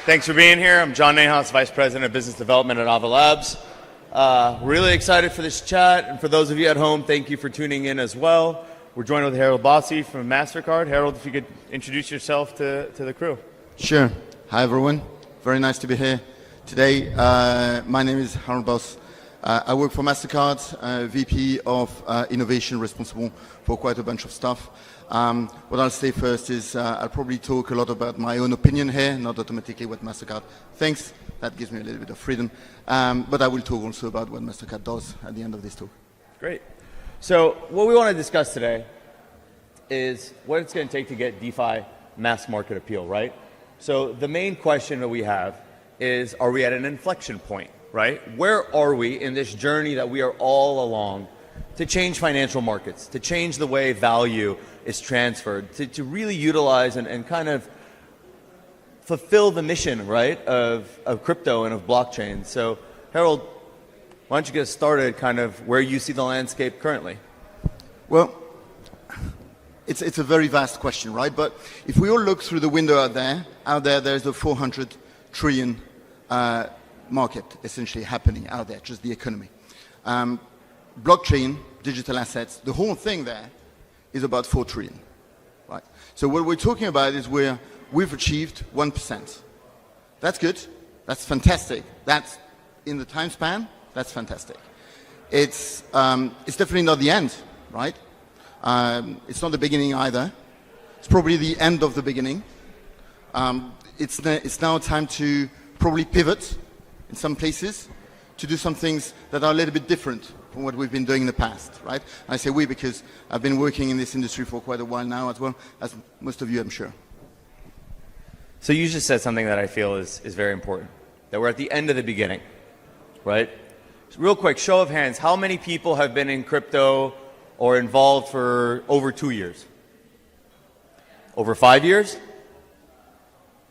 Thanks for being here. I'm John Nahas, Vice President of Business Development at Ava Labs. Really excited for this chat, and for those of you at home, thank you for tuning in as well. We're joined with Harold Bossi from MasterCard. Harold, if you could introduce yourself to the crew. Sure. Hi, everyone. Very nice to be here today. My name is Harold Boss. I work for MasterCard, VP of Innovation, responsible for quite a bunch of stuff. What I'll say first is I'll probably talk a lot about my own opinion here, not automatically what MasterCard thinks. That gives me a little bit of freedom. But I will talk also about what MasterCard does at the end of this talk. Great. So what we want to discuss today is what it's going to take to get DeFi mass market appeal, right? So the main question that we have is, are we at an inflection point, right? Where are we in this journey that we are all along to change financial markets, to change the way value is transferred, to really utilize and kind of fulfill the mission, right, of crypto and of blockchain. So, Harold, why don't you get started kind of where you see the landscape currently? Well, it's a very vast question, right? But if we all look through the window out there there's a 400 trillion market essentially happening out there, just the economy. Blockchain, digital assets, the whole thing there is about 4 trillion, right? So what we're talking about is we've achieved 1%. That's good. That's fantastic. That's in the time span. That's fantastic. It's definitely not the end, right? It's not the beginning either. It's probably the end of the beginning. It's now time to probably pivot in some places to do some things that are a little bit different from what we've been doing in the past, right? I say we because I've been working in this industry for quite a while now, as well as most of you, I'm sure. So you just said something that I feel is very important, that we're at the end of the beginning, right? So real quick, show of hands, how many people have been in crypto or involved for over 2 years? Over 5 years?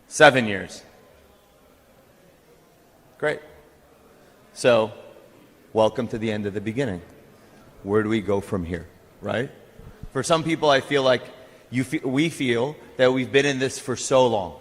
7 years? Great. So, welcome to the end of the beginning. Where do we go from here, right? For some people, I feel like we feel that we've been in this for so long,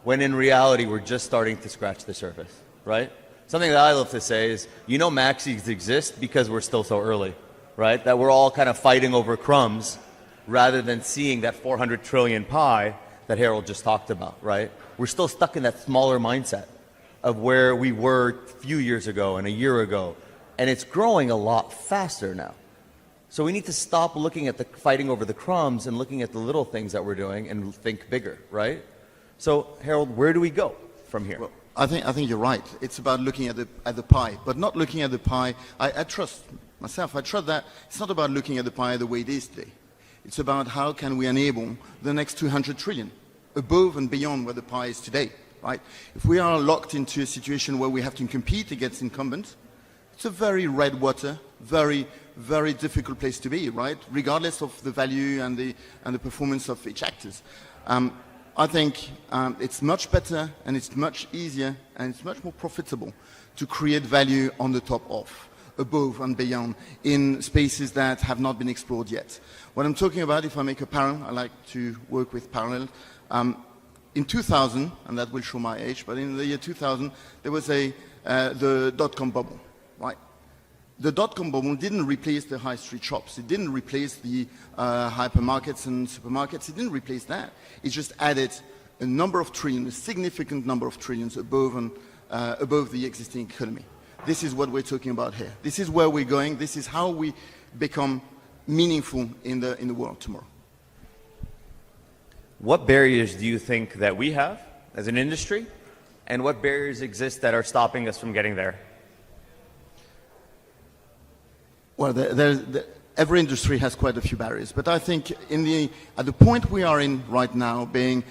when in reality, we're just starting to scratch the surface, right? Something that I love to say is, you know maxis exist because we're still so early, right? That we're all kind of fighting over crumbs rather than seeing that 400 trillion pie that Harold just talked about, right? We're still stuck in that smaller mindset of where we were a few years ago and a year ago. And it's growing a lot faster now. So we need to stop looking at the fighting over the crumbs and looking at the little things that we're doing and think bigger, right? So, Harold, where do we go from here? Well, I think you're right. It's about looking at the pie, but not looking at the pie. I trust myself. I trust that it's not about looking at the pie the way it is today. It's about how can we enable the next 200 trillion above and beyond where the pie is today. Right? If we are locked into a situation where we have to compete against incumbents, it's a very red water, very, very difficult place to be, right? Regardless of the value and the performance of each actors. I think it's much better and it's much easier and it's much more profitable to create value on the top of, above and beyond, in spaces that have not been explored yet. What I'm talking about, if I make a parallel, I like to work with parallel. In 2000, and that will show my age, but in the year 2000, there was the dot-com bubble, right? The dot-com bubble didn't replace the high street shops. It didn't replace the hypermarkets and supermarkets. It didn't replace that. It just added a number of trillions, a significant number of trillions above the existing economy. This is what we're talking about here. This is where we're going. This is how we become meaningful in the world tomorrow. What barriers do you think that we have as an industry, and what barriers exist that are stopping us from getting there? Well, every industry has quite a few barriers, but I think at the point we are in right now, being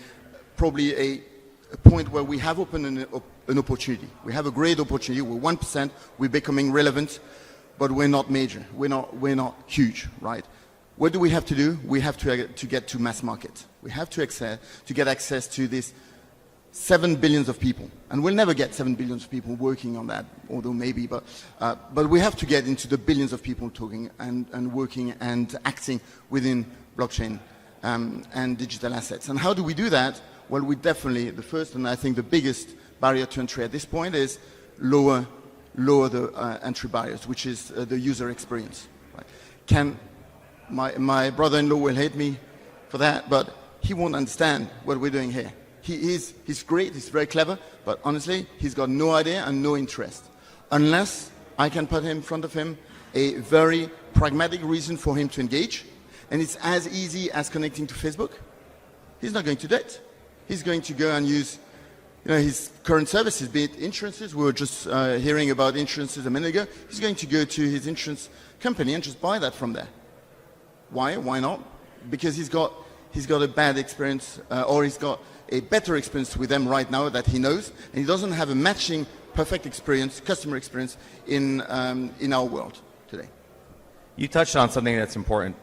probably a point where we have opened an opportunity. We have a great opportunity. We're 1%. We're becoming relevant, but we're not major. We're not huge, right? What do we have to do? We have to get to mass market. We have to get access to this 7 billion of people. And we'll never get 7 billion of people working on that, although maybe, but we have to get into the billions of people talking and working and acting within blockchain and digital assets. And how do we do that? Well, we definitely, the first and I think the biggest barrier to entry at this point is lower the entry barriers, which is the user experience. Right? My brother-in-law will hate me for that, but he won't understand what we're doing here. He's great, he's very clever, but honestly, he's got no idea and no interest. Unless I can put in front of him a very pragmatic reason for him to engage, and it's as easy as connecting to Facebook, he's not going to do it. He's going to go and use his current services, be it insurances. We were just hearing about insurances a minute ago. He's going to go to his insurance company and just buy that from there. Why? Why not? Because he's got a bad experience, or he's got a better experience with them right now that he knows, and he doesn't have a matching perfect experience, customer experience in our world today. You touched on something that's important,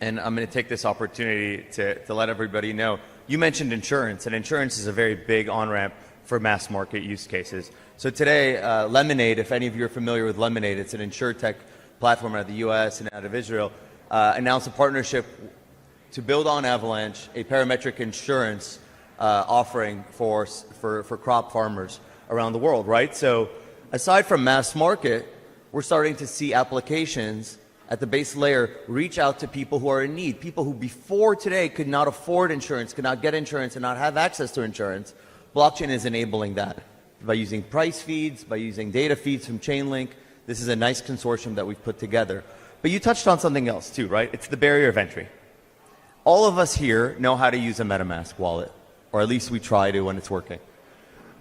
and I'm going to take this opportunity to let everybody know. You mentioned insurance, and insurance is a very big on-ramp for mass market use cases. So today, Lemonade, if any of you are familiar with Lemonade, it's an insurtech platform out of the US and out of Israel, announced a partnership to build on Avalanche a parametric insurance offering for crop farmers around the world, right? So aside from mass market, we're starting to see applications at the base layer reach out to people who are in need, people who before today could not afford insurance, could not get insurance, and not have access to insurance. Blockchain is enabling that by using price feeds, by using data feeds from Chainlink. This is a nice consortium that we've put together. But you touched on something else too, right? It's the barrier of entry. All of us here know how to use a MetaMask wallet, or at least we try to when it's working.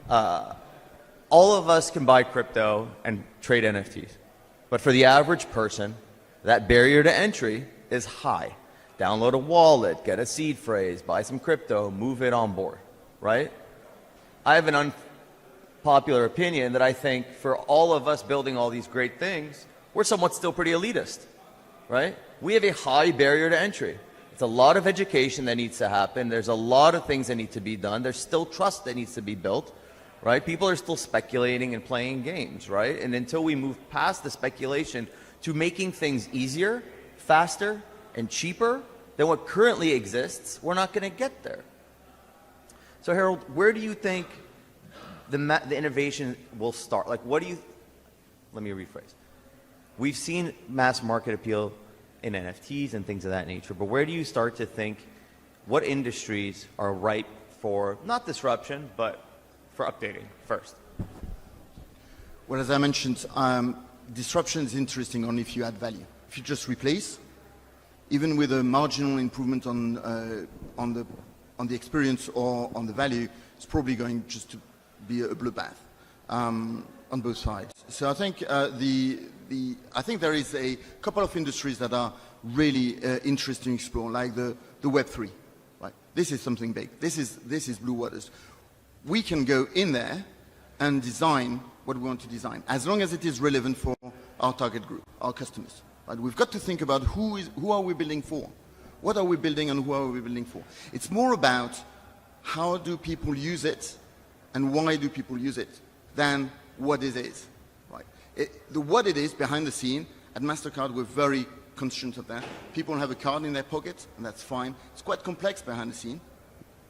All of us can buy crypto and trade NFTs. But for the average person, that barrier to entry is high. Download a wallet, get a seed phrase, buy some crypto, move it on board, right? I have an unpopular opinion that I think for all of us building all these great things, we're somewhat still pretty elitist, right? We have a high barrier to entry. It's a lot of education that needs to happen. There's a lot of things that need to be done. There's still trust that needs to be built, right? People are still speculating and playing games, right? And until we move past the speculation to making things easier, faster, and cheaper than what currently exists, we're not going to get there. So Harold, where do you think the innovation will start? Like, let me rephrase. We've seen mass market appeal in NFTs and things of that nature, but where do you start to think what industries are ripe for, not disruption, but for updating first? Well, as I mentioned, disruption is interesting only if you add value. If you just replace, even with a marginal improvement on the experience or on the value, it's probably going just to be a bloodbath on both sides. So I think I think there is a couple of industries that are really interesting to explore, like the Web3. Right? This is something big. This is blue waters. We can go in there and design what we want to design, as long as it is relevant for our target group, our customers. Right? We've got to think about who are we building for? What are we building and who are we building for? It's more about how do people use it and why do people use it than what it is. Right? What it is behind the scene, at MasterCard we're very conscious of that. People have a card in their pocket and that's fine. It's quite complex behind the scene.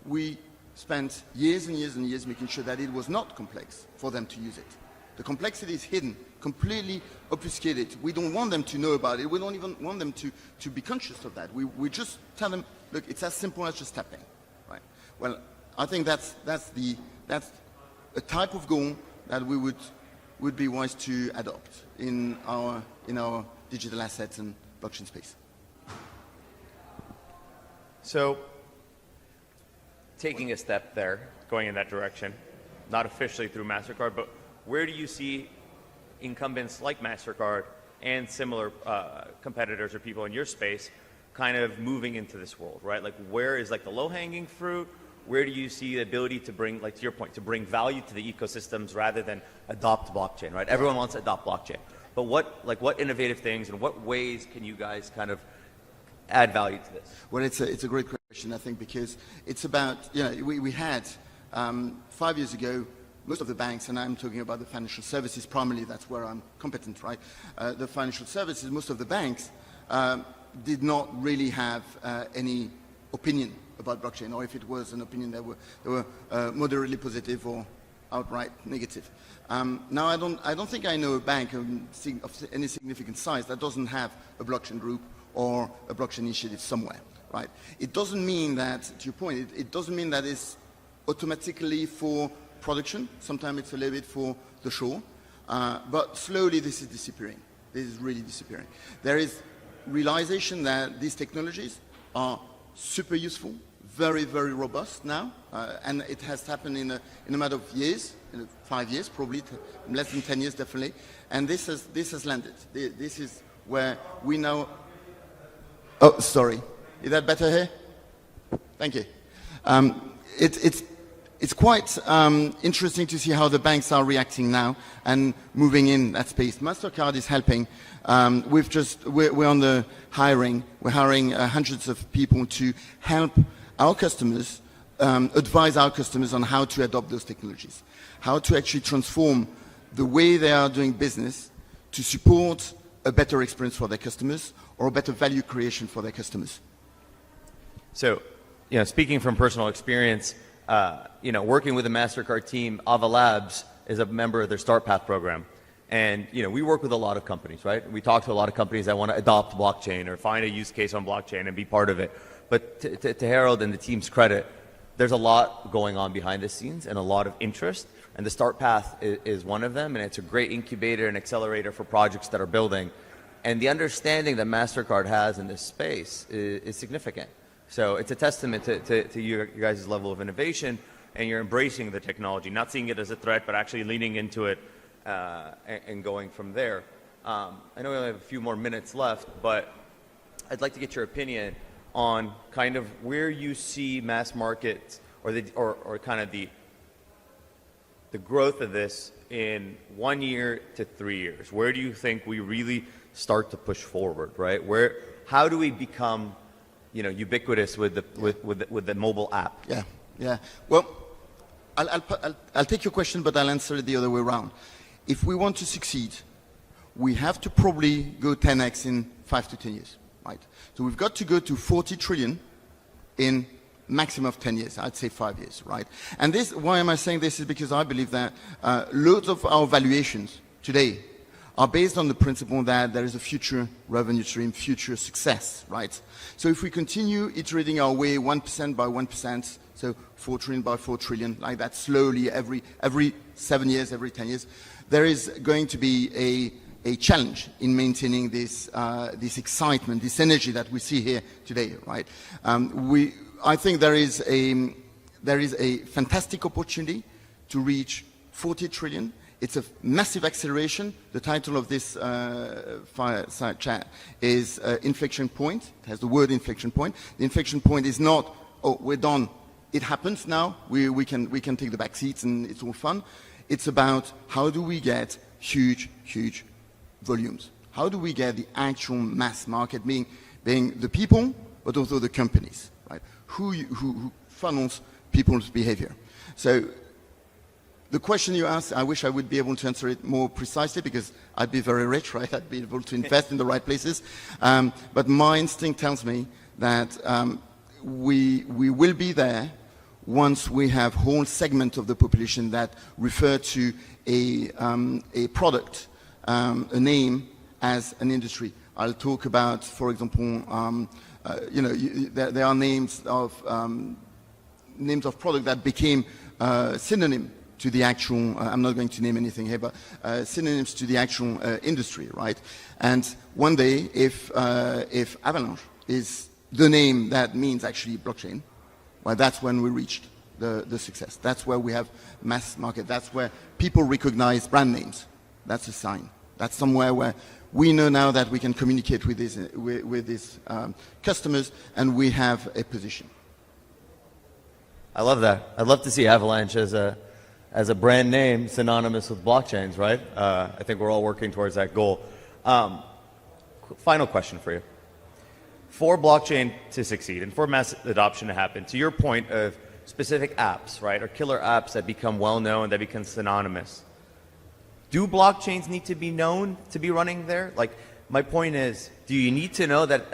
We spent years and years and years making sure that it was not complex for them to use it. The complexity is hidden, completely obfuscated. We don't want them to know about it. We don't even want them to be conscious of that. We just tell them, look, it's as simple as just tapping. Right? Well, I think that's a type of goal that we would be wise to adopt in our digital assets and blockchain space. So, taking a step there, going in that direction, not officially through MasterCard, but where do you see incumbents like MasterCard and similar competitors or people in your space kind of moving into this world, right? Like, where is like the low-hanging fruit? Where do you see the ability to bring, like to your point, to bring value to the ecosystems rather than adopt blockchain, right? Everyone wants to adopt blockchain. But what innovative things and what ways can you guys kind of add value to this? Well, it's a great question, I think, because it's about, we had 5 years ago, most of the banks, and I'm talking about the financial services primarily, that's where I'm competent, right? The financial services, most of the banks did not really have any opinion about blockchain, or if it was an opinion that were moderately positive or outright negative. Now, I don't think I know a bank of any significant size that doesn't have a blockchain group or a blockchain initiative somewhere, right? It doesn't mean that, to your point, it doesn't mean that it's automatically for production. Sometimes it's a little bit for the show, but slowly this is disappearing. This is really disappearing. There is realization that these technologies are super useful, very, very robust now, and it has happened in a matter of years, 5 years, probably less than 10 years, definitely. And this has landed. This is where we now. Oh, sorry. Is that better here? Thank you. It's quite interesting to see how the banks are reacting now and moving in that space. MasterCard is helping. We're on the hiring. We're hiring hundreds of people to help our customers, advise our customers on how to adopt those technologies, how to actually transform the way they are doing business to support a better experience for their customers or a better value creation for their customers. So, speaking from personal experience, working with the MasterCard team, Ava Labs is a member of their Start Path program. And, we work with a lot of companies, right? We talk to a lot of companies that want to adopt blockchain or find a use case on blockchain and be part of it. But to Harold and the team's credit, there's a lot going on behind the scenes and a lot of interest. And the Start Path is one of them. And it's a great incubator and accelerator for projects that are building. And the understanding that MasterCard has in this space is significant. So it's a testament to your guys' level of innovation, and you're embracing the technology, not seeing it as a threat, but actually leaning into it and going from there. I know we only have a few more minutes left, but I'd like to get your opinion on kind of where you see mass markets or kind of the growth of this in 1 year to 3 years. Where do you think we really start to push forward, right? How do we become ubiquitous with the mobile app? Yeah. Well, I'll take your question, but I'll answer it the other way around. If we want to succeed, we have to probably go 10x in 5 to 10 years, right? So we've got to go to 40 trillion in maximum of 10 years. I'd say 5 years, right? And why am I saying this is because I believe that loads of our valuations today are based on the principle that there is a future revenue stream, future success, right? So if we continue iterating our way 1% by 1%, so 4 trillion by 4 trillion, like that slowly every 7 years, every 10 years, there is going to be a challenge in maintaining this excitement, this energy that we see here today, right? I think there is a fantastic opportunity to reach 40 trillion. It's a massive acceleration. The title of this fireside chat is Inflection Point. It has the word inflection point. The inflection point is not, oh, we're done. It happens now. We can take the back seats and it's all fun. It's about how do we get huge volumes? How do we get the actual mass market being the people, but also the companies, right? Who funnels people's behavior? So the question you asked, I wish I would be able to answer it more precisely because I'd be very rich, right? I'd be able to invest in the right places. But my instinct tells me that we will be there once we have whole segment of the population that refer to a product, a name as an industry. I'll talk about, for example, there are names of product that became synonym to the actual, I'm not going to name anything here, but synonyms to the actual industry, right? And one day, if Avalanche is the name that means actually blockchain, well, that's when we reached the success. That's where we have mass market. That's where people recognize brand names. That's a sign. That's somewhere where we know now that we can communicate with these customers, and we have a position. I love that. I'd love to see Avalanche as a brand name synonymous with blockchains, right? I think we're all working towards that goal. Final question for you. For blockchain to succeed and for mass adoption to happen, to your point of specific apps, right, or killer apps that become well-known, that become synonymous, do blockchains need to be known to be running there? Like, my point is, do you need to know that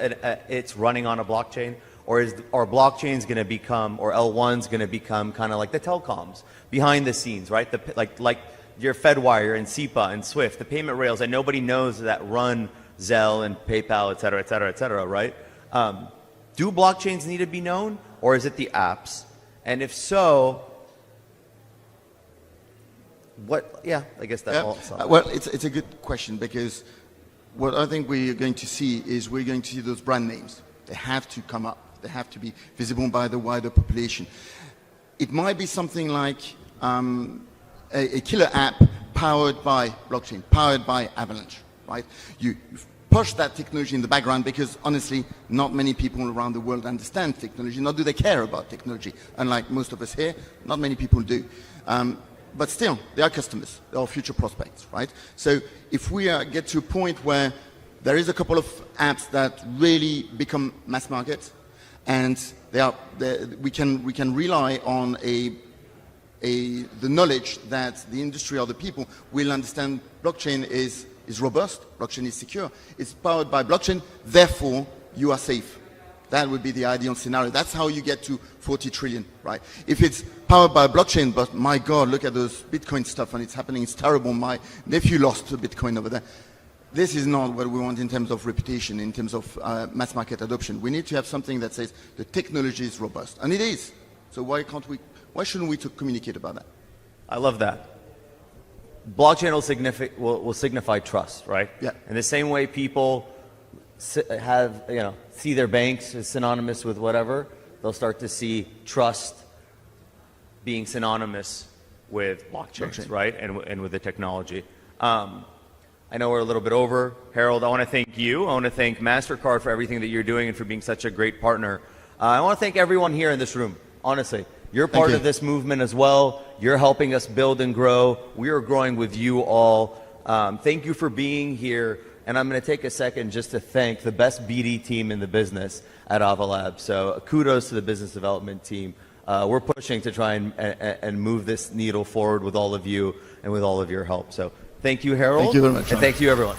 it's running on a blockchain? Or are blockchains going to become, or L1's going to become kind of like the telecoms behind the scenes, right? Like your Fedwire and SEPA and SWIFT, the payment rails that nobody knows that run Zelle and PayPal, et cetera, et cetera, et cetera, right? Do blockchains need to be known, or is it the apps? And if so, what? Yeah, I guess that's all. Well, it's a good question, because what I think we're going to see is we're going to see those brand names. They have to come up. They have to be visible by the wider population. It might be something like a killer app powered by blockchain, powered by Avalanche, right? You push that technology in the background because, honestly, not many people around the world understand technology, nor do they care about technology. Unlike most of us here, not many people do. But still, they are customers, they are future prospects, right? So if we get to a point where there is a couple of apps that really become mass market, and we can rely on the knowledge that the industry or the people will understand blockchain is robust, blockchain is secure, it's powered by blockchain, therefore you are safe. That would be the ideal scenario. That's how you get to 40 trillion, right? If it's powered by blockchain, but my God, look at those Bitcoin stuff and it's happening, it's terrible. My nephew lost a Bitcoin over there. This is not what we want in terms of reputation, in terms of mass market adoption. We need to have something that says the technology is robust, and it is. So why shouldn't we communicate about that? I love that. Blockchain will signify trust, right? Yeah. In the same way people see their banks as synonymous with whatever, they'll start to see trust being synonymous with blockchains, right? And with the technology. I know we're a little bit over. Harold, I want to thank you. I want to thank MasterCard for everything that you're doing and for being such a great partner. I want to thank everyone here in this room, honestly. You're part of this movement as well. You're helping us build and grow. We are growing with you all. Thank you for being here. And I'm going to take a second just to thank the best BD team in the business at Avalab. So kudos to the business development team. We're pushing to try and move this needle forward with all of you and with all of your help. So thank you, Harold. Thank you very much. And thank you, everyone.